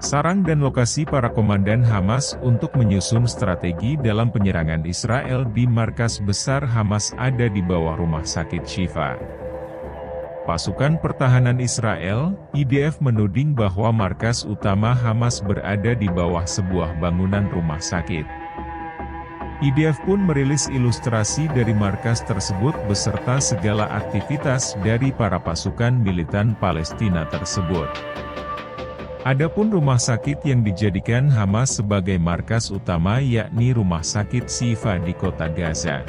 Sarang dan lokasi para komandan Hamas untuk menyusun strategi dalam penyerangan Israel di markas besar Hamas ada di bawah Rumah Sakit Siifa. Pasukan pertahanan Israel, iIDF menuding bahwa markas utama Hamas berada di bawah sebuah bangunan rumah sakit. iIDF pun merilis ilustrasi dari markas tersebut beserta segala aktivitas dari para pasukan militan Palestina tersebut. Adapun rumah sakit yang dijadikan Hamas sebagai markas utama yakni Rumah Sakit Siifa di Kota Gaza.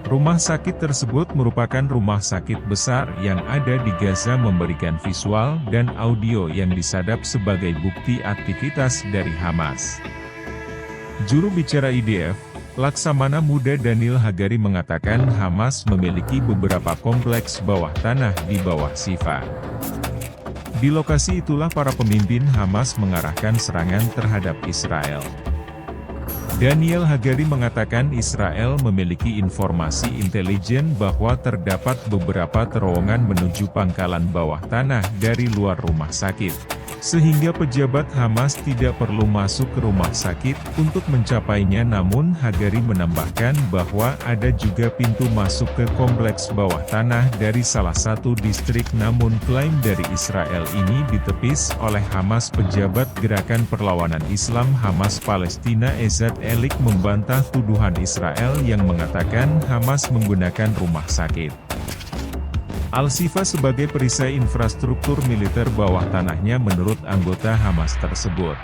Rumah sakit tersebut merupakan rumah sakit besar yang ada di Gaza memberikan visual dan audio yang disadap sebagai bukti aktivitas dari Hamas. Juru bicara iIDF, Laksamana Muda Daniel mengatakan Hamas memiliki beberapa kompleks bawah tanah di bawah Siifa. Di lokasi itulah para pemimpin Hamas mengarahkan serangan terhadap Israel. Daniel mengatakan Israel memiliki informasi intelijen bahwa terdapat beberapa terowongan menuju pangkalan bawah tanah dari luar rumah sakit, sehingga pejabat Hamas tidak perlu masuk ke rumah sakit untuk mencapainya. Namun Hagari menambahkan bahwa ada juga pintu masuk ke kompleks bawah tanah dari salah satu distrik, namun klaim dari Israel ini ditepis oleh Hamas. Pejabat Gerakan Perlawanan Islam Hamas Palestina Ezad Elik membantah tuduhan Israel yang mengatakan Hamas menggunakan rumah sakit Al-Siifa sebagai perisai infrastruktur militer bawah tanahnya menurut anggota Hamas tersebut.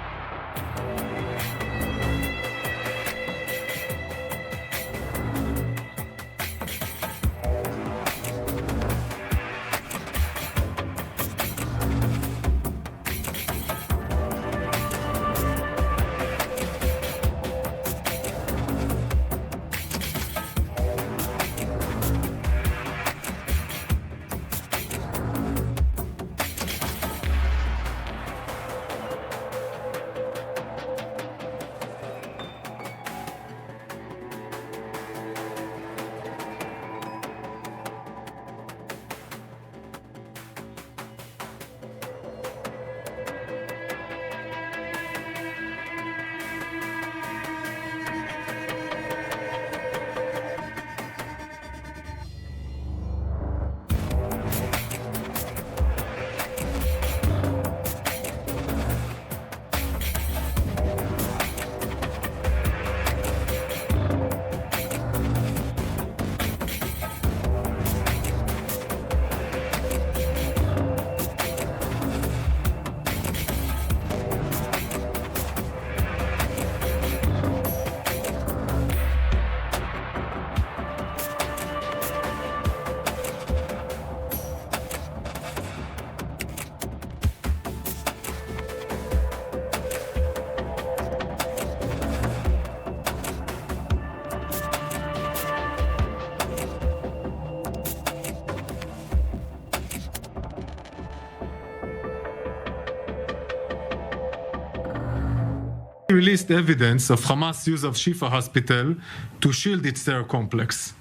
Released evidence of Hamas use of Shifa hospital to shield its terror complex.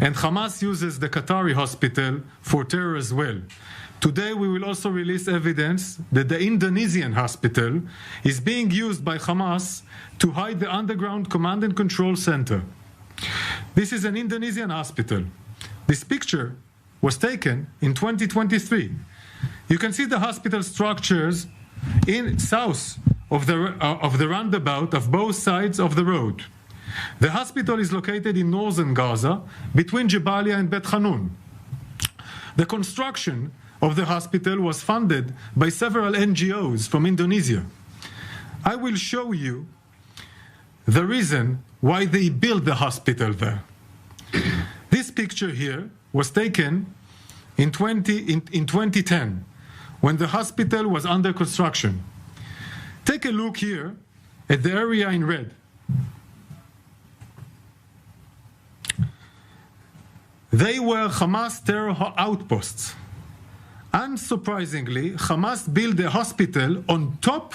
And Hamas uses the Qatari hospital for terror as well. Today we will also release evidence that the Indonesian hospital is being used by Hamas to hide the underground command and control center. This is an Indonesian hospital. This picture was taken in 2023. You can see the hospital structures in south of the roundabout of both sides of the road. The hospital is located in northern Gaza, between Jabalia and Bet Hanun. The construction of the hospital was funded by several NGOs from Indonesia. I will show you the reason why they built the hospital there. This picture here was taken in 2010, when the hospital was under construction. Take a look here at the area in red. They were Hamas terror outposts. Unsurprisingly, Hamas built a hospital on top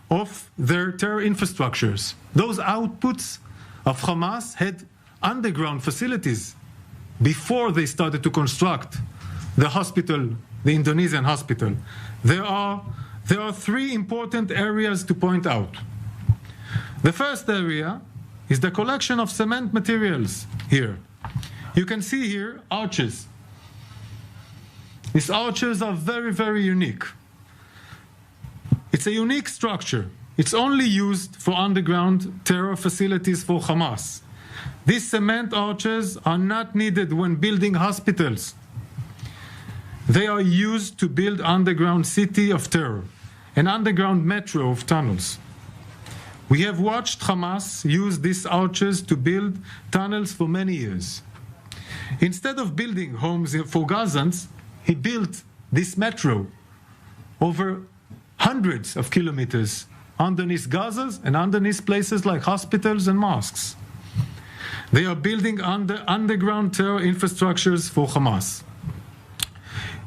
of their terror infrastructures. Those outputs of Hamas had underground facilities before they started to construct the hospital, the Indonesian hospital. There are there are three important areas to point out. The first area is the collection of cement materials here. You can see here arches. These arches are very, very unique. It's a unique structure. It's only used for underground terror facilities for Hamas. These cement arches are not needed when building hospitals. They are used to build underground city of terror, an underground metro of tunnels. We have watched Hamas use these arches to build tunnels for many years. Instead of building homes for Gazans, he built this metro over hundreds of kilometers underneath Gaza and underneath places like hospitals and mosques. They are building underground terror infrastructures for Hamas.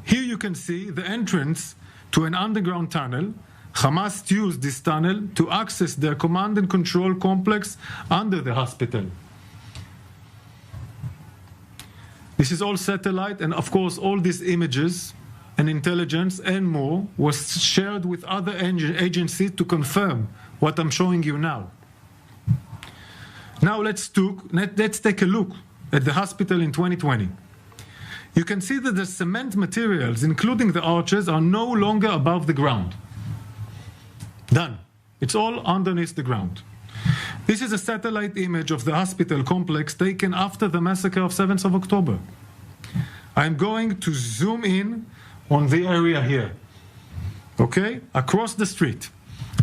Here you can see the entrance to an underground tunnel. Hamas used this tunnel to access their command and control complex under the hospital. This is all satellite, and of course all these images and intelligence and more was shared with other agencies to confirm what I'm showing you now. Now let's take a look at the hospital in 2020. You can see that the cement materials, including the arches, are no longer above the ground. Done. It's all underneath the ground. This is a satellite image of the hospital complex taken after the massacre of 7th of October. I'm going to zoom in on the area here. Okay? Across the street.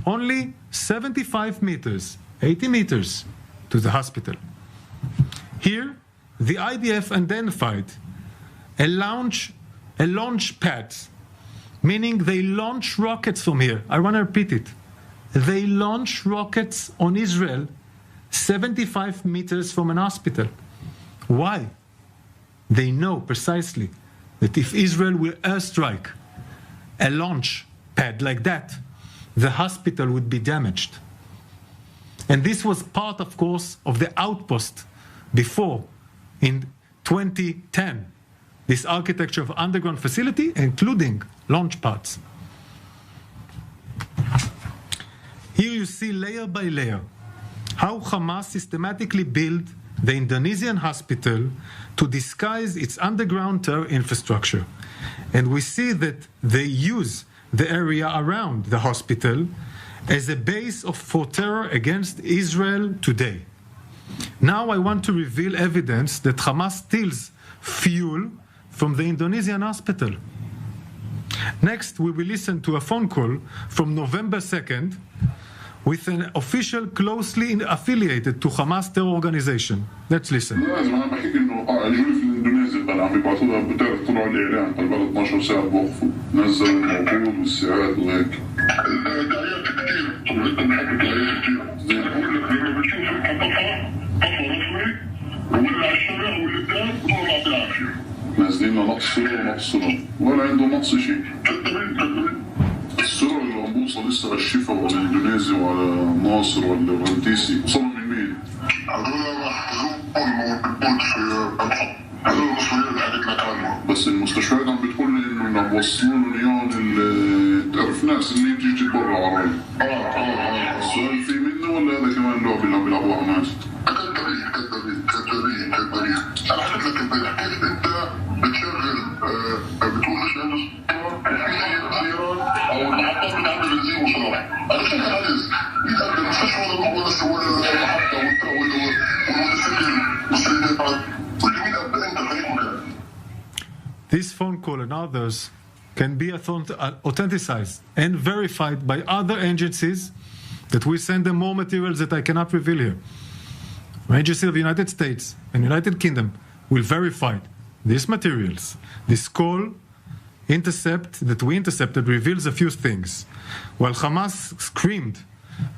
Only 75 meters, 80 meters to the hospital. Here, the IDF identified a launch pad, meaning they launch rockets from here. I want to repeat it. They launch rockets on Israel 75 meters from an hospital. Why? They know precisely that if Israel will airstrike a launch pad like that, the hospital would be damaged. And this was part, of course, of the outpost before, in 2010, this architecture of underground facility, including launch pads. Here you see layer by layer how Hamas systematically built the Indonesian hospital to disguise its underground terror infrastructure. And we see that they use the area around the hospital as a base for terror against Israel today. Now I want to reveal evidence that Hamas steals fuel from the Indonesian hospital. Next, we will listen to a phone call from November 2nd with an official closely affiliated to Hamas terror organization. Let's listen. كان عم يبعثوا لها بتعرف طلعوا الاعلان قبل 12 ساعه بوقفوا نزلوا الموجود والساعات وهيك دعايات كثير طلعت بحب دعايات كثير زين بقول لك لما بتشوف القطفه قطفه رسمي ولا على الشارع واللي قدام بطلع بالعافيه نازلين نقص سرعه ونقص سرعه ولا عنده نقص شيء كذابين السرعه اللي عم بوصل لسه على الشفا وعلى الاندونيسي وعلى ناصر ولا الرنتيسي وصلوا من مين؟ هذول راح يروحوا في الخط هذول المسؤولين اللي حكيت لك عنهم بس المستشفيات عم بتقول لي انه عم بوصلوا لهم اياهم تعرف ناس اللي بتيجي تبرع وراي السؤال في منه ولا هذا كمان لعبه اللي عم بيلعبوها ناس؟ كذابين انا حكيت لك امبارح كيف انت بتشغل بتقول ليش عنده سيارات او المحطات بتعمل بنزين وصلاح انا شايف عايز يتقدم المستشفى ولا المحطه والموتوسيكل والسيارات. This phone call and others can be authenticized and verified by other agencies that we send them more materials that I cannot reveal here. The agency of the United States and United Kingdom will verify these materials. This call that we intercepted reveals a few things. While Hamas screamed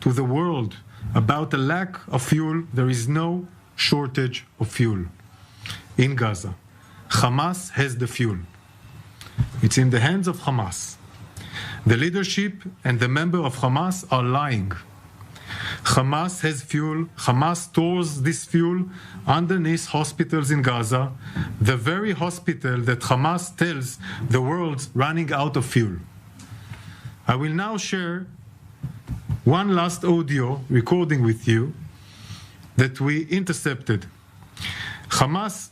to the world about the lack of fuel, there is no shortage of fuel in Gaza. Hamas has the fuel. It's in the hands of Hamas. The leadership and the member of Hamas are lying. Hamas has fuel. Hamas stores this fuel underneath hospitals in Gaza, the very hospital that Hamas tells the world's running out of fuel. I will now share one last audio recording with you that we intercepted. Hamas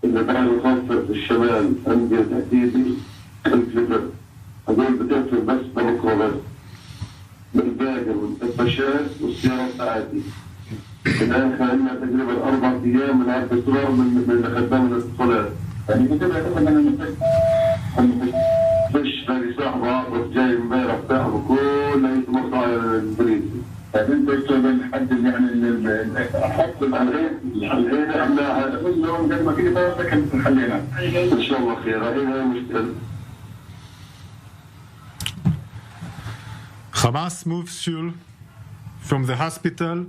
الدفاع الخاصة في الشمال عندي تهديدي الفكر أقول بتقفل بس بكرة بس بالباقي والدباشات والسيارة بتاعتي هناك عندنا تقريبا 4 أيام من عرض الصغار من خدام الاتصالات يعني كده أنا فيش باقي صاحبه عاطف جاي امبارح صاحبه كله يتمرط على البريد يعني انت تشتغل لحد يعني احط الحين احنا اليوم قد ما في بقى كان حلينا ان شاء الله خير هي مشكله. Hamas moves fuel from the hospital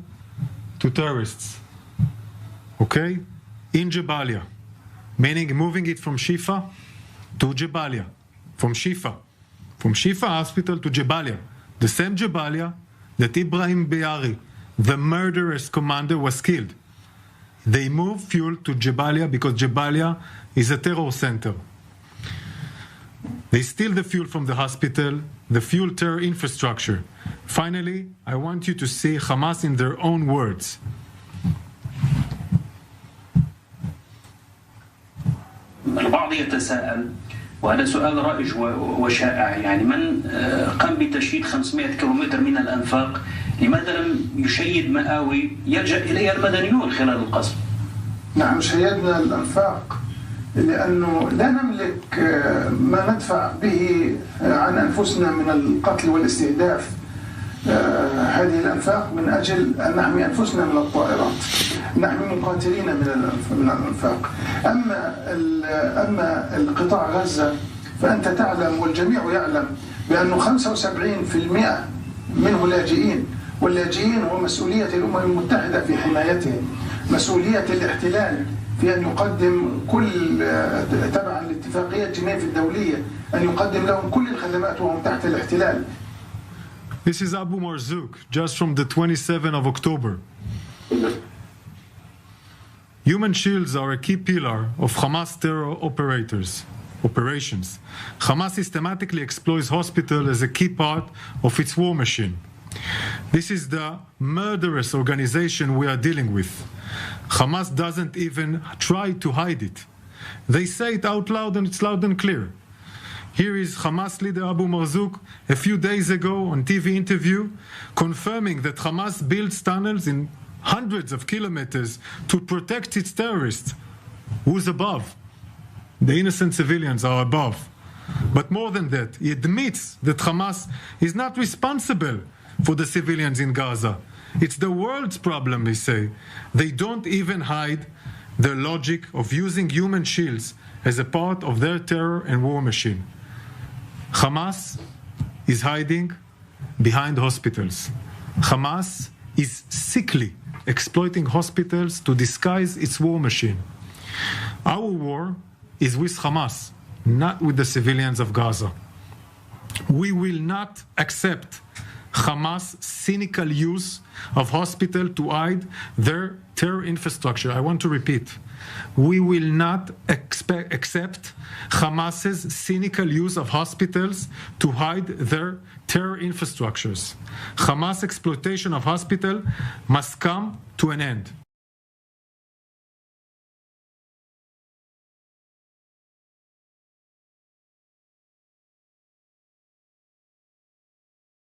to terrorists. Okay? In Jabalia. Meaning moving it from Siifa to Jabalia. From Siifa hospital to Jabalia. The same Jabalia that Ibrahim Be'ari, the murderous commander, was killed. They move fuel to Jabalia because Jabalia is a terror center. They steal the fuel from the hospital, the fuel terror infrastructure. Finally, I want you to see Hamas in their own words. البعض يتساءل وهذا سؤال رائج وشائع يعني من قام بتشييد 500 كيلومتر من الأنفاق لماذا لم يشيد مآوي يلجأ إليها المدنيون خلال القصف؟ نعم شيدنا الأنفاق لأنه لا نملك ما ندفع به عن أنفسنا من القتل والاستهداف. هذه الأنفاق من أجل أن نحمي أنفسنا من الطائرات، نحمي مقاتلين من الأنفاق. أما القطاع غزة فأنت تعلم والجميع يعلم بأنه 75% منه لاجئين، واللاجئين هو مسؤولية الأمم المتحدة في حمايتهم، مسؤولية الاحتلال في أن يقدم كل تبعا لاتفاقية جنيف الدولية أن يقدم لهم كل الخدمات وهم تحت الاحتلال. This is Abu Marzouk, just from the 27th of October. Human shields are a key pillar of Hamas terror operations. Hamas systematically exploits hospitals as a key part of its war machine. This is the murderous organization we are dealing with. Hamas doesn't even try to hide it. They say it out loud and it's loud and clear. Here is Hamas leader Abu Marzouk a few days ago on TV interview confirming that Hamas builds tunnels in hundreds of kilometers to protect its terrorists. Who's above? The innocent civilians are above. But more than that, he admits that Hamas is not responsible for the civilians in Gaza. It's the world's problem, they say. They don't even hide their logic of using human shields as a part of their terror and war machine. Hamas is hiding behind hospitals. Hamas is sickly exploiting hospitals to disguise its war machine. Our war is with Hamas, not with the civilians of Gaza. We will not accept Hamas' cynical use of hospital to hide their terror infrastructure. I want to repeat. We will not accept Hamas's cynical use of hospitals to hide their terror infrastructures. Hamas' exploitation of hospital must come to an end.